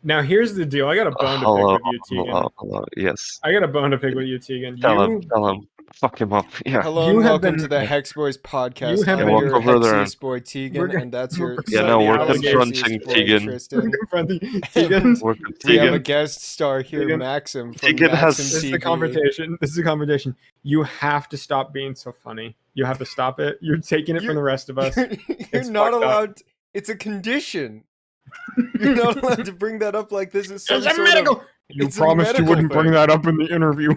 Now here's the deal. I got a bone to pick Hello, with you, Tegan. hello. Yes. I got a bone to pick with you, Tegan. Tell him. Fuck him up. Yeah. Hello You and have welcome been- to the Yeah. Hex Bois You podcast. have I'm been- your Welcome, brother. Hexiest boy Tegan, We're- and that's we're your confronting no, we're alligator's confronting boy Tegan. Tristan. Tegan. We're We have a Tegan. guest star here, Tegan. Maxim from Tegan has- Maxim This is a TV. confrontation. This is a confrontation. You have to stop being so funny. You have to stop it. You're taking it from the rest of us. You're It's not fucked up. allowed. It's a condition. You're not allowed to bring that up like this is some It's a sort medical. of. You it's a promised you medical wouldn't bring thing. that up in the interview.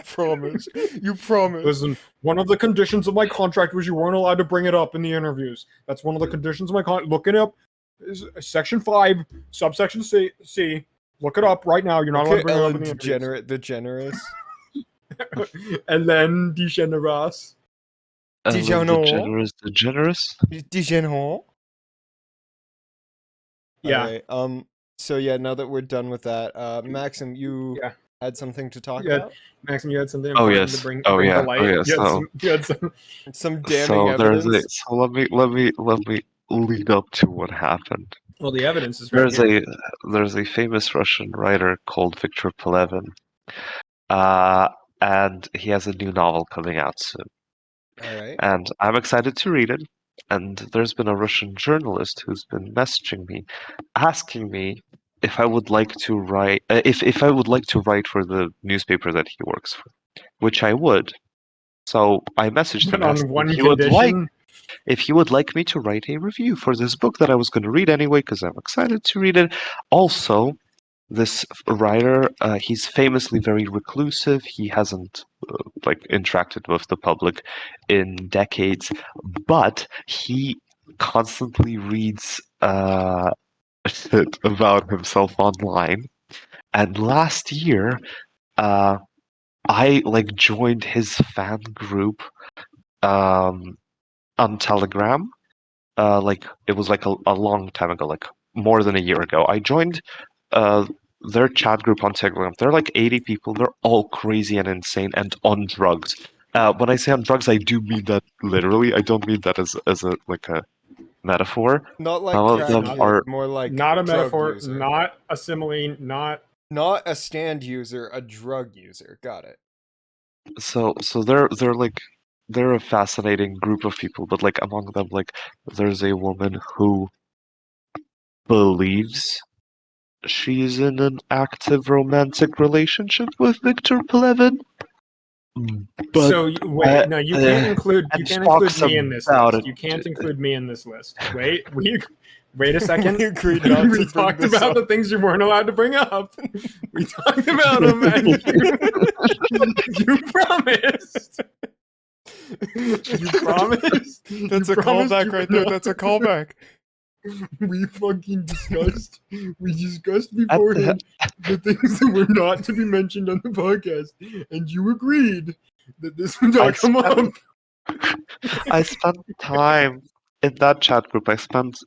promise. You promise. Listen, one of the conditions of my contract was you weren't allowed to bring it up in the interviews. That's one of the conditions of my contract. Look it up. Section 5, subsection C. Look it up right now. You're not allowed to bring it up in the interviews. Degenerate, the generous. And then Degeneras. Dijonneau. The generous. Dijonneau. Yeah. Alright, so yeah, now that we're done with that, Maxim, you Yeah. had something to talk Yeah. about? Maxim, you had something Oh, important yes. to bring, Oh, bring yeah. to light. Oh, yeah. You had some Some damning So evidence. so let me lead up to what happened. well, the evidence is right here. There's a famous Russian writer called Victor Pelevin, and he has a new novel coming out soon. Alright. And I'm excited to read it. And there's been a Russian journalist who's been messaging me, asking me if I would like to write, if I would like to write for the newspaper that he works for, which I would. So I messaged But him on asking one if condition. he would like me to write a review for this book that I was going to read anyway because I'm excited to read it. Also, this writer, he's famously very reclusive. He hasn't interacted with the public in decades, but he constantly reads shit about himself online. And last year, I joined his fan group on Telegram. It was a long time ago, more than a year ago. I joined their chat group on Telegram. They're 80 people. They're all crazy and insane and on drugs. When I say on drugs, I do mean that literally. I don't mean that as a metaphor. Not like Some of crack them user, are more like Not a drug metaphor, user. not a simile, not Not a stand user, a drug user. Got it. so they're a fascinating group of people, but among them there's a woman who believes she's in an active romantic relationship with Victor Pelevin. But so wait, no, you can't include and me in this about list. it. You can't include me in this list. Wait, wait a second. We agreed not to we bring talked this about up. the things you weren't allowed to bring up. We talked about them, and you promised. You promised. That's You a promised callback you right would there. not- That's a callback. We fucking discussed. We discussed beforehand the things that were not to be mentioned on the podcast, and you agreed that this would not come up. I spent time in that chat group. I spent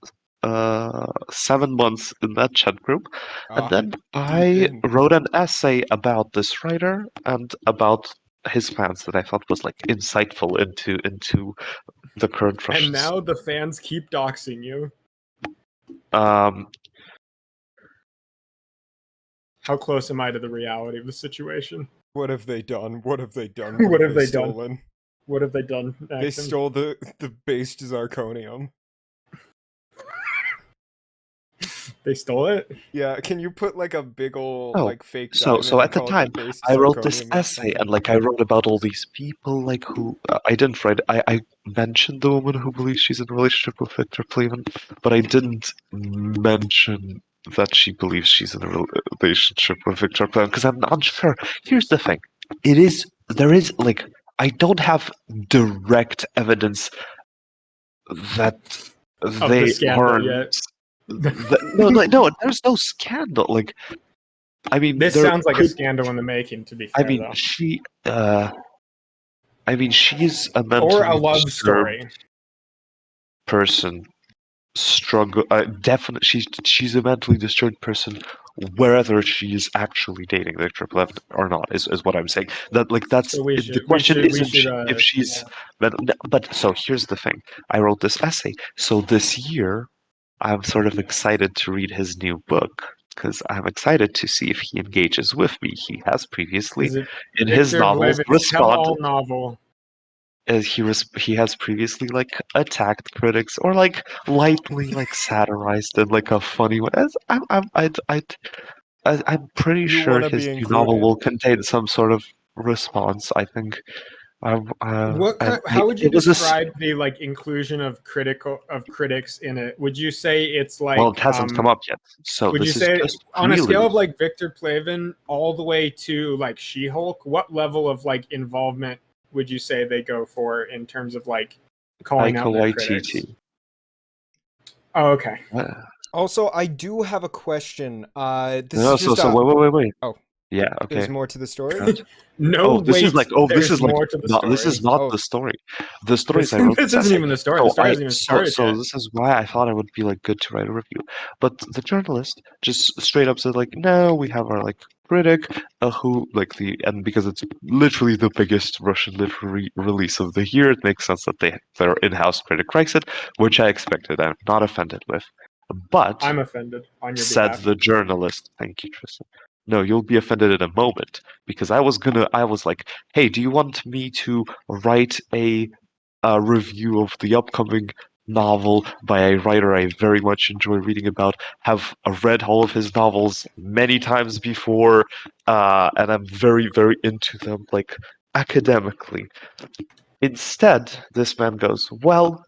7 months in that chat group, and then I in. wrote an essay about this writer and about his fans that I thought was insightful into the current Russian. And now the fans keep doxing you. Um, How close am I to the reality of the situation? What have they done? What have they done? What have they done? stolen? What have they done? They Maxim? stole the based zirconium. They stole it. Yeah, can you put a big ol' Oh, fake so diamond at and the call it time, based I wrote this zirconium or essay something? and I wrote about all these people who I didn't write. I mentioned the woman who believes she's in a relationship with Victor Pelevin, but I didn't mention that she believes she's in a relationship with Victor Pelevin because I'm not sure. Here's the thing: there is I don't have direct evidence that Of they the scandal aren't. yet. No, there's no scandal. I mean, This there sounds like a could- scandal in the making. To be fair, I mean, though. she's a mentally Or a love disturbed story. person. Definitely, she's a mentally disturbed person, wherever she is actually dating Victor Pelevin or not. Is what I'm saying. That's So we the should- question. we Isn't should, if she's. But so here's the thing. I wrote this essay. So this year, I'm sort of excited to read his new book. because I'm excited to see if he engages with me. He has previously, Is it in his Victor novels, Blevin's responded. tell-all novel? As he has previously like attacked critics or like lightly like satirized in like a funny way. As I'm pretty You sure wanna his be new novel included. will contain some sort of response. I think. How would you It was a describe the like inclusion of critics in it? Would you say it's well, like it hasn't come up yet, so would you this is say just on a scale of prelude. like Victor Plavin all the way to like She-Hulk, what level of like involvement would you say they go for in terms of like calling Taika out their critics? Waititi. Oh, okay. Also, I do have a question. This No, is just wait. Oh. Yeah, okay. There's more to the story? No, This is like there's more to the no, story. this is not Oh. the story. The story This, is I wrote this this isn't essay. even the story. So The story hasn't even started so yet. this is why I thought it would be like good to write a review. But the journalist just straight up said like, no, we have our like critic who like and because it's literally the biggest Russian literary release of the year, it makes sense that their in-house critic writes it, which I expected. I'm not offended with. But I'm offended on your said behalf. the journalist. Thank you, Tristan. No, you'll be offended in a moment because I was like, hey, do you want me to write a review of the upcoming novel by a writer I very much enjoy reading about? Have read all of his novels many times before, and I'm very, very into them, like academically. Instead, this man goes, well,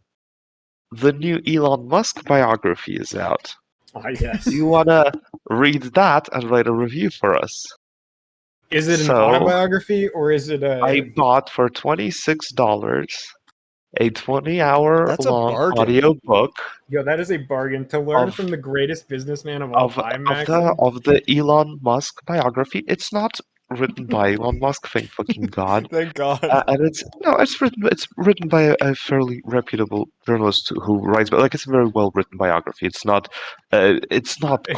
the new Elon Musk biography is out. Ah, Do yes. you wanna read that and write a review for us? Is it an So autobiography or is it a? I bought for $26 a 20-hour That's a long bargain. audio book Yo, that is a bargain to learn of from the greatest businessman of all time, Maxim. of the Elon Musk biography. It's not written by Elon Musk, thank fucking God. Thank God. And it's written by a fairly reputable journalist who writes, but like it's a very well written biography. It's not It's written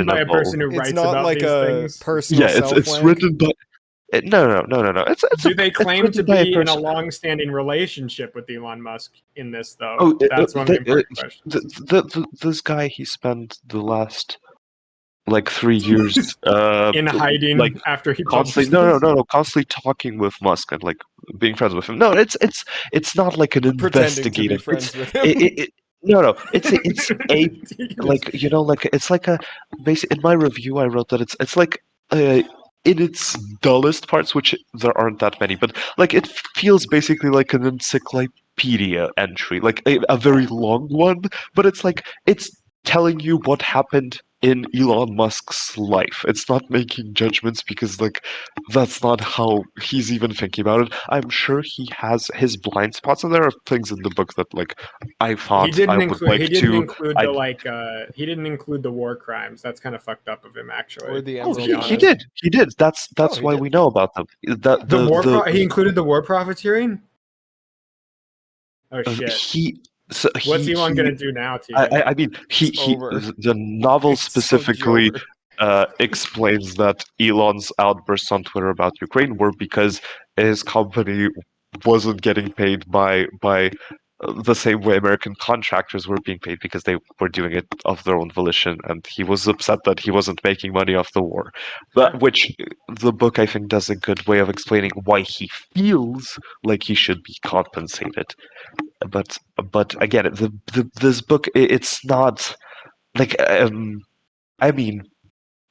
by a questionable. person who It's writes not about like these a things. personal Yeah, it's self-wank. written by no. Do they claim written to by a be in a person. long-standing relationship with Elon Musk in this, though? Oh, That's one of the important questions. this guy, he spent the last like 3 years In hiding like after he constantly published this. constantly talking with Musk and like being friends with him. No, it's not like an Pretending to be investigative. friends with him. No, it's a Ridiculous. like like it's like a basic. In my review, I wrote that it's like in its dullest parts, which there aren't that many, but like it feels basically like an encyclopedia entry, like a very long one, but it's like it's telling you what happened in Elon Musk's life. It's not making judgments because like that's not how he's even thinking about it. I'm sure he has his blind spots, and there are things in the book that like I thought I would like he didn't to. include I the like he didn't include the war crimes. That's kind of fucked up of him, actually. Or the Oh, to be Emerald he honest. Mine. did. That's he why did. we know about them. He included the war profiteering. Oh shit! He so What's Elon he gonna do now, TJ? I mean It's over. the novel It's so specifically over. explains that Elon's outbursts on Twitter about Ukraine were because his company wasn't getting paid by the same way American contractors were being paid because they were doing it of their own volition, and he was upset that he wasn't making money off the war. But which the book I think does a good way of explaining why he feels like he should be compensated. But again, this book it's not like I mean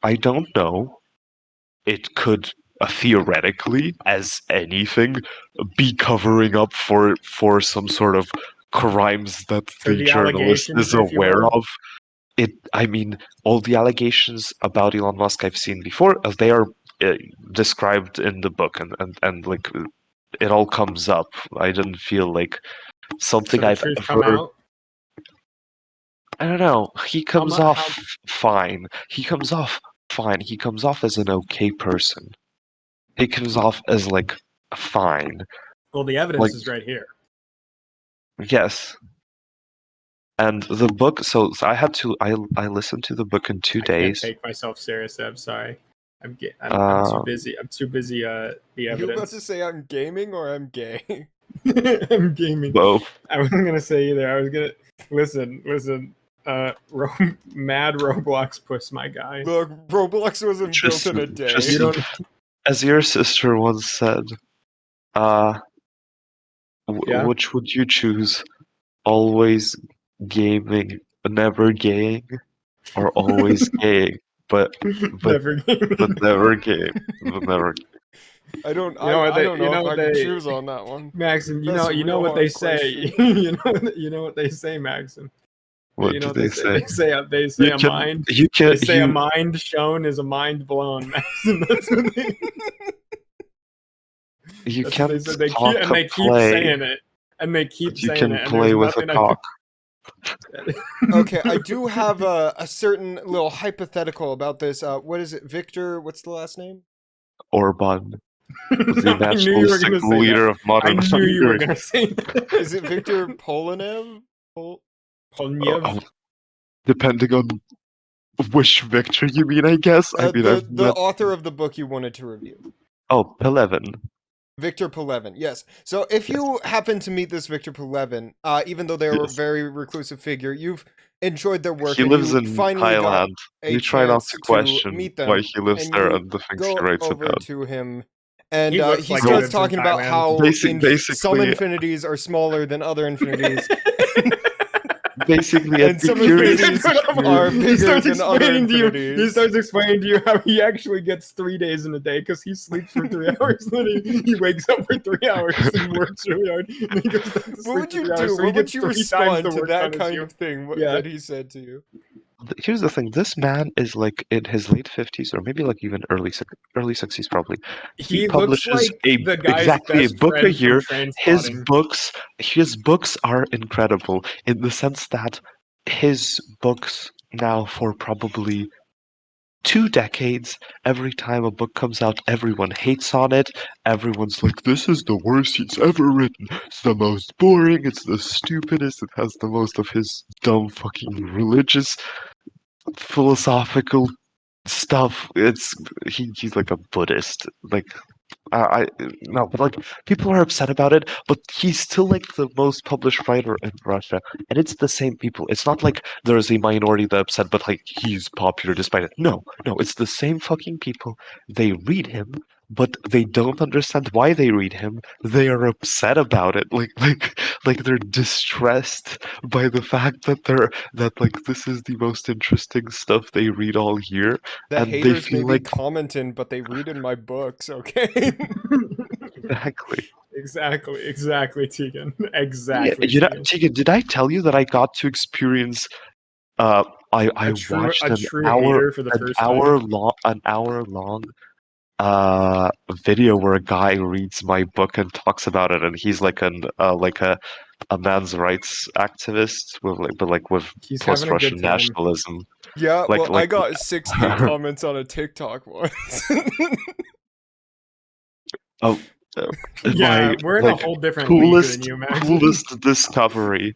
I don't know. It could theoretically, as anything, be covering up for some sort of crimes that For the the journalist allegations, is if you aware will. of. It. I mean, all the allegations about Elon Musk I've seen before, they are described in the book, and like it all comes up. I didn't feel like So something the I've truth come ever. out. I don't know. He comes mu- off how- fine. He comes off fine. He comes off as an okay person. He comes off as like fine. Well, the evidence Like is right here. yes. And the book. So I had to. I listened to the book in 2 I can't days. take myself serious. I'm sorry. I'm too Uh, busy. I'm too busy. The You about to evidence. say I'm gaming or I'm gay? I'm gaming. both. I wasn't gonna say either. I was gonna listen. Mad Roblox puss, my guy. Look, Roblox wasn't built in a day. You don't. As your sister once said, Yeah? which would you choose? Always gaming, never gaying, or always gaying, but Never never gay, but never. I don't. You know what I they- don't you know know if I what can they- choose on that one. Maxim, you That's know, a you know real what they hard say. question. you know what they say, Maxim. What You know do what they say? They say You a can, mind. you can, They say a you, mind shown is a mind blown, Maxim. That's what they. you That's what they can't said. They talk keep and a they keep play. saying it, and they keep You saying can it, and play there's with a nothing I cock Okay, I do have a certain little hypothetical about this. What is it, Victor? What's the last name? Orban, the I knew you were nationalistic gonna say leader that. of modern I knew you were Hungary. gonna say that. Is it Victor Polanev? Polniev? Depending on which Victor you mean, I guess. I mean, I've The met. author of the book you wanted to review. Oh, Pelevin. Victor Pelevin, yes. So if you happen to meet this Victor Pelevin, even though they're a Yes. very reclusive figure, you've enjoyed their work He and lives you in finally got Thailand. a You try not chance to to question meet them, why he lives and there you and the things he go writes over about. to him, and He looks he like he starts lives in talking about Thailand. how some Basically, infinities are smaller than other infinities, basically, and some Epicurus infinities is are He bigger starts than other explaining to you. He infinities. starts explaining to you how he actually gets 3 days in a day because he sleeps for 3 hours, then he wakes up for 3 hours and works really hard. And then he goes back to What sleep would for you 3 hours, do? so he What would gets you 3 times respond the to work that done as kind you. of thing Yeah. that he said to you? Here's the thing: this man is like in his late 50s, or maybe like even early 60s, probably. He looks publishes like the guy's exactly a best book a friend from year. His Trainspotting. books are incredible in the sense that his books now for probably 2 decades, every time a book comes out, everyone hates on it. Everyone's like, this is the worst he's ever written. It's the most boring, it's the stupidest, it has the most of his dumb fucking religious, philosophical stuff. He's like a Buddhist. Like I no, but like people are upset about it, but he's still like the most published writer in Russia, and it's the same people. It's not like there's a minority that upset, but like he's popular despite it. No, it's the same fucking people. They read him, but they don't understand why they read him. They are upset about it, like they're distressed by the fact that like this is the most interesting stuff they read all year, The and they haters may feel be like commenting, but they read in my books, okay? exactly. Exactly, Tegan. Exactly, You know, Tegan. Tegan, did I tell you that I got to experience? I watched A true hater for the first time. an hour long video where a guy reads my book and talks about it, and he's like a man's rights activist with He's post having a good Russian time. nationalism. Yeah, Like well, I got 6 hate comments on a TikTok once. oh, Yeah, my we're in a like whole different league than you, Max. coolest discovery.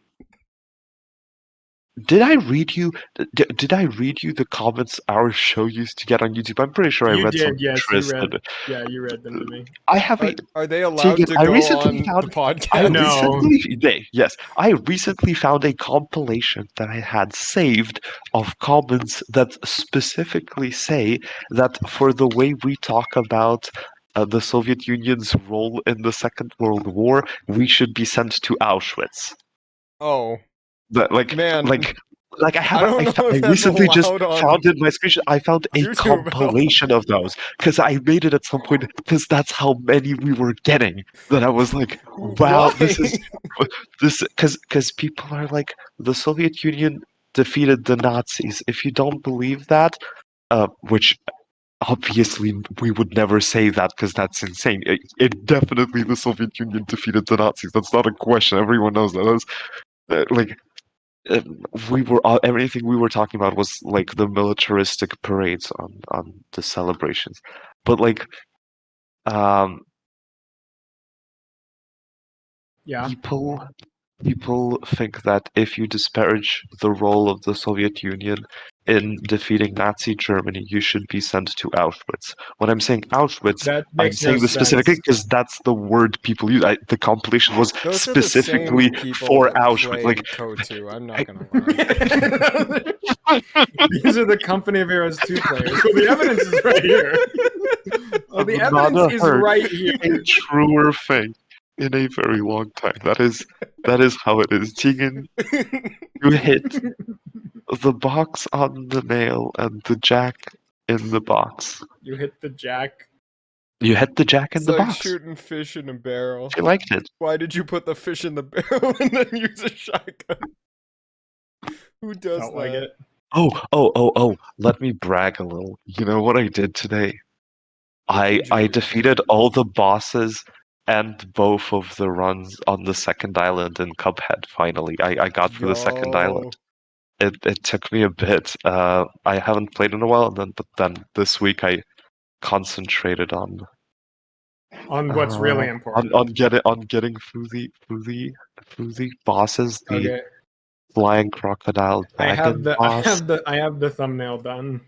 Did I read you? Did I read you the comments our show used to get on YouTube? I'm pretty sure I You read did, some yes, you Tristan. read. Yeah, you read them to me. I have a Are they allowed Tegan, to I go recently on found the podcast? I recently found a compilation that I had saved of comments that specifically say that for the way we talk about the Soviet Union's role in the Second World War, we should be sent to Auschwitz. Oh, But man. like I have I don't know I if that's recently just allowed on found in my screenshot. I found a YouTube. compilation of those because I made it at some point because that's how many we were getting. That I was like, wow, Why? this because people are like the Soviet Union defeated the Nazis. If you don't believe that, which obviously we would never say that because that's insane. It definitely the Soviet Union defeated the Nazis. That's not a question. Everyone knows that. Like uh, we were everything we were talking about was like the militaristic parades on the celebrations, but like um Yeah. people think that if you disparage the role of the Soviet Union, in defeating Nazi Germany, you should be sent to Auschwitz. When I'm saying Auschwitz, That I'm makes no saying this specifically sense. because that's the word people use. The compilation was Those are the specifically same people for that Auschwitz. play Like, Code 2. I'm not I- gonna lie. These are the Company of Heroes 2 players. Well, the evidence is right here. Well, the I've not evidence is heard right here. a truer thing in a very long time. That is how it is. Tegan, you hit the box on the nail and the jack in the box. You hit the jack. You hit the jack in It's the like box. shooting fish in a barrel. She liked it. Why did you put the fish in the barrel and then use a shotgun? Who does Felt that? like it. Oh. Let me brag a little. You know what I did today? did you I do? defeated all the bosses and both of the runs on the second island in Cuphead, finally. I got through the second island. It took me a bit. I haven't played in a while, but then this week I concentrated on What's really important. on getting through the bosses, the Okay. flying crocodile dragon boss. I have the thumbnail done.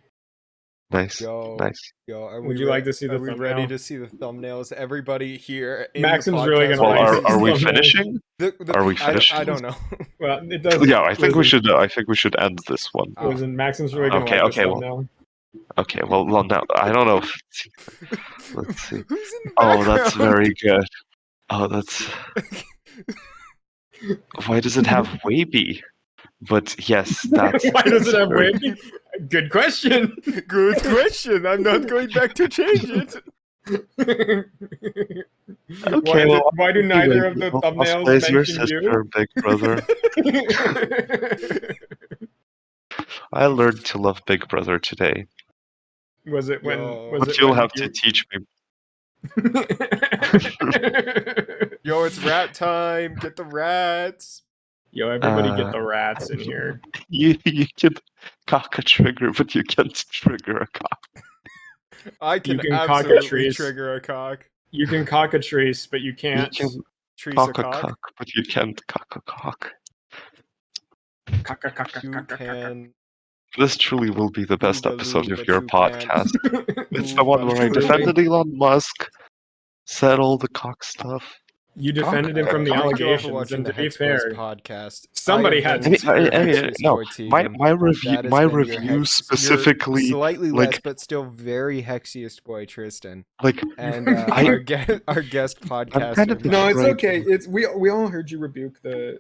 Nice. Yo, are Would you like to see the Are we thumbnail? ready to see the thumbnails? Everybody here in Maxim's the really podcast gonna Well, like are we thumbnail. finishing? Are we finished? I don't know. Well, it does. Yeah, I think we listen, should. I think we should end this one. Listen, Maxim's really gonna Okay, like this okay, well, thumbnail. Okay, well, now I don't know. Let's see. Who's in the Oh, that's background? very good. Oh, that's. Why does it have Waby? But yes, that's. Why does it have very- wavy? Good question. Good question. I'm not going back to change it. Okay, well, why do neither of the Waby thumbnails cosplays your mention sister, Big Brother. I learned to love Big Brother today, Was it when? Yo. Was but it you'll when have you... to teach me. Yo, it's rat time. Get the rats. Yo, everybody get the rats in here. You can cock a trigger, but you can't trigger a cock. I can, can cock a absolutely trees. trigger a cock. You can cockatrice, but you can't. You can Trees cock a a cock. cock, but you can't cock a cock. You can. This truly will be the best Boogaloo, episode of but your you can't. podcast. It's the one where I Boogaloo. defended Elon Musk, said all the cock stuff. You defended him from the Thank you all for allegations, watching and the to be Hex Bois fair, podcast. somebody I had have to. been your I mean, Hexiest no, boy, my Tegan. review That has my been your review your specifically slightly like less, but still very Hexiest boy, Tristan, like and I- our guest podcast. kind of No, it's Right. okay. It's we all heard you rebuke the